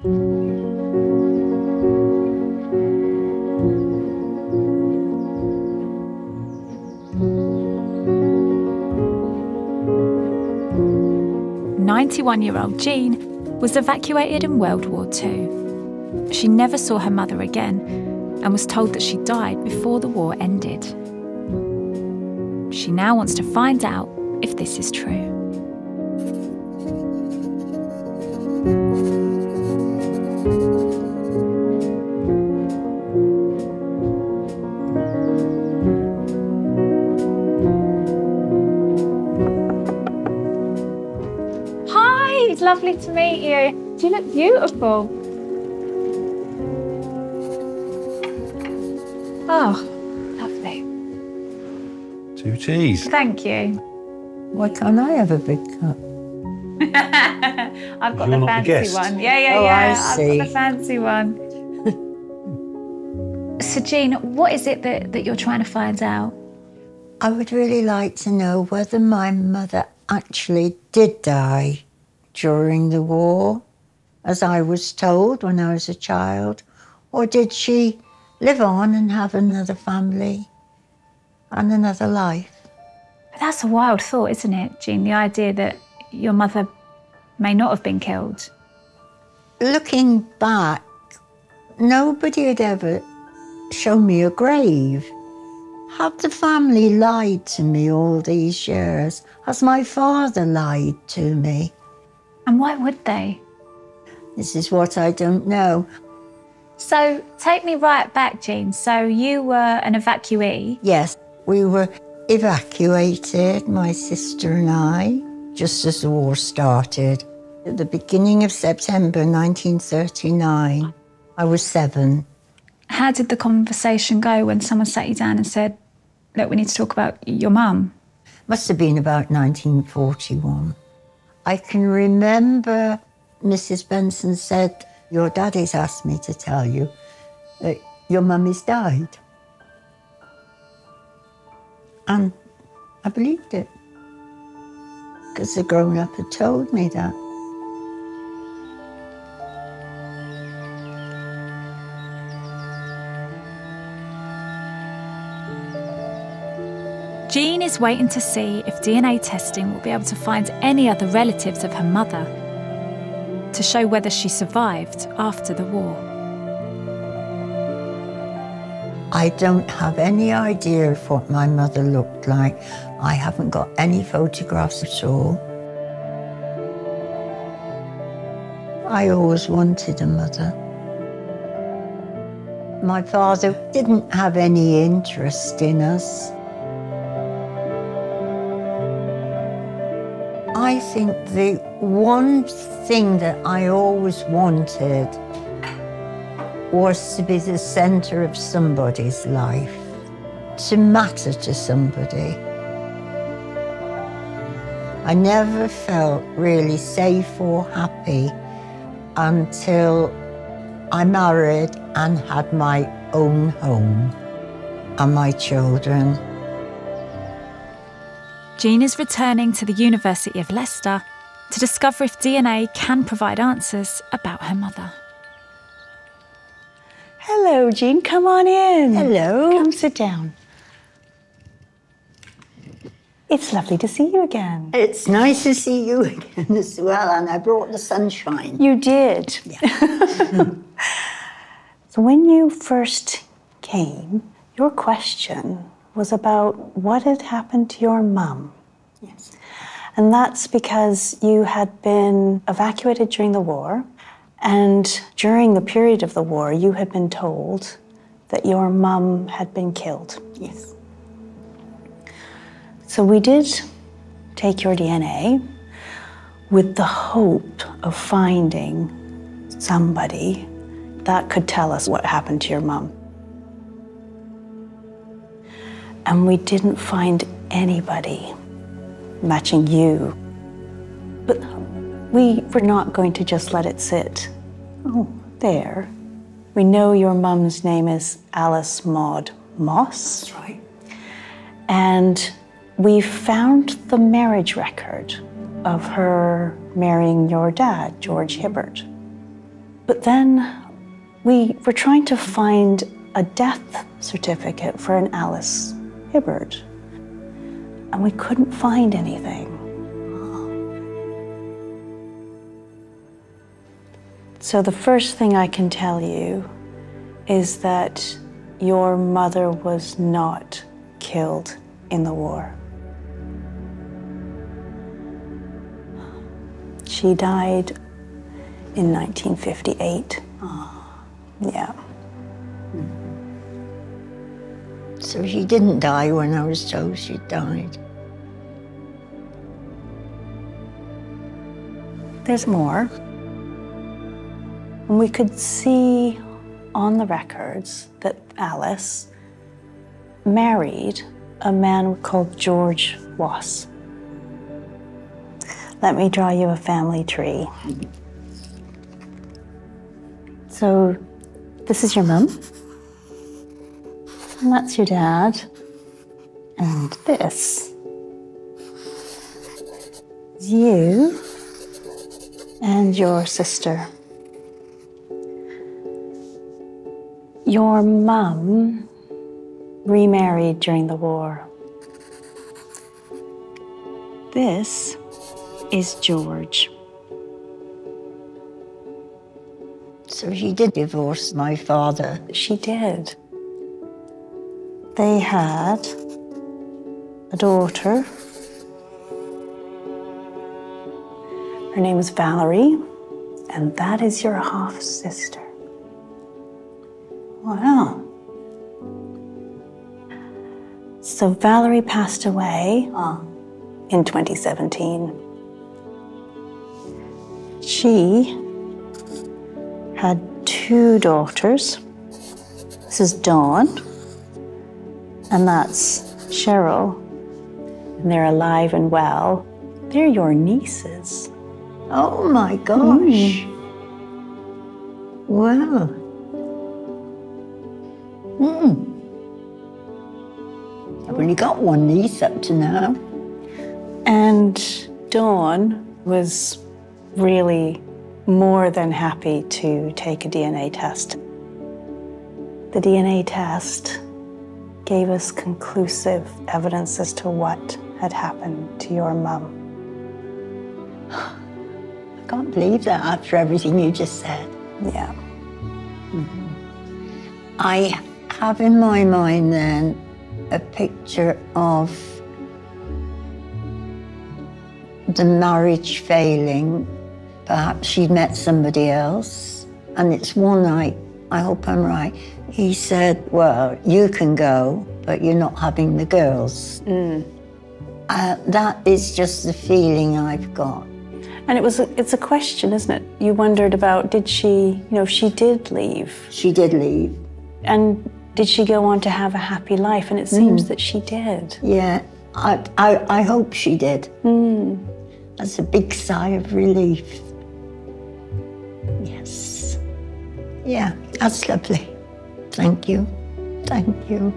"91-year-old Jean was evacuated in World War II. She never saw her mother again and was told that she died before the war ended. She now wants to find out if this is true." It's lovely to meet you. Do you look beautiful? Oh, lovely. 2 teas. Thank you. Why can't I have a big cup? I've got You're the not the fancy guest. one. Yeah. Oh, I I've see. got the fancy one. So, Jean, what is it that you're trying to find out? I would really like to know whether my mother actually did die during the war, as I was told when I was a child, or did she live on and have another family and another life? But that's a wild thought, isn't it, Jean? The idea that your mother may not have been killed. Looking back, nobody had ever shown me a grave. Had the family lied to me all these years? Has my father lied to me? And why would they? This is what I don't know. So take me right back, Jean. So you were an evacuee. Yes, we were evacuated, my sister and I, just as the war started. At the beginning of September 1939, I was 7. How did the conversation go when someone sat you down and said, look, we need to talk about your mum? Must have been about 1941. I can remember Mrs. Benson said, your daddy's asked me to tell you that your mummy's died. And I believed it, because the grown-up had told me that. Jean is waiting to see if DNA testing will be able to find any other relatives of her mother to show whether she survived after the war. I don't have any idea of what my mother looked like. I haven't got any photographs at all. I always wanted a mother. My father didn't have any interest in us. I think the one thing that I always wanted was to be the centre of somebody's life, to matter to somebody. I never felt really safe or happy until I married and had my own home and my children. Jean is returning to the University of Leicester to discover if DNA can provide answers about her mother. Hello, Jean. Come on in. Hello. Come sit down. It's lovely to see you again. It's nice to see you again as well, and I brought the sunshine. You did. Yeah. So when you first came, your question was about what had happened to your mum. Yes. And that's because you had been evacuated during the war, and during the period of the war, you had been told that your mum had been killed. Yes. So we did take your DNA with the hope of finding somebody that could tell us what happened to your mum. And we didn't find anybody matching you. But we were not going to just let it sit. Oh, there. We know your mum's name is Alice Maud Moss. That's right. And we found the marriage record of her marrying your dad, George Hibbert. But then we were trying to find a death certificate for an Alice Hibbard, and we couldn't find anything. So the first thing I can tell you is that your mother was not killed in the war. She died in 1958. Yeah. So she didn't die when I was told she died. There's more. And we could see on the records that Alice married a man called George Wass. Let me draw you a family tree. So this is your mum, and that's your dad, and this is you and your sister. Your mum remarried during the war. This is George. So she did divorce my father. She did. They had a daughter. Her name is Valerie, and that is your half-sister. Wow. So Valerie passed away in 2017. She had 2 daughters. This is Dawn, and that's Cheryl. And they're alive and well. They're your nieces. Oh my gosh. Wow. I've only got one niece up to now. And Dawn was really more than happy to take a DNA test. The DNA test gave us conclusive evidence as to what had happened to your mum. I can't believe that after everything you just said. Yeah. I have in my mind then a picture of the marriage failing. Perhaps she'd met somebody else, and it's one night, I hope I'm right, he said, well, you can go, but you're not having the girls. That is just the feeling I've got. And it's a question, isn't it? You wondered about, did she, she did leave. She did leave. And did she go on to have a happy life? And it seems that she did. Yeah, I hope she did. That's a big sigh of relief. Yes. Yeah, that's lovely. Thank you. Thank you.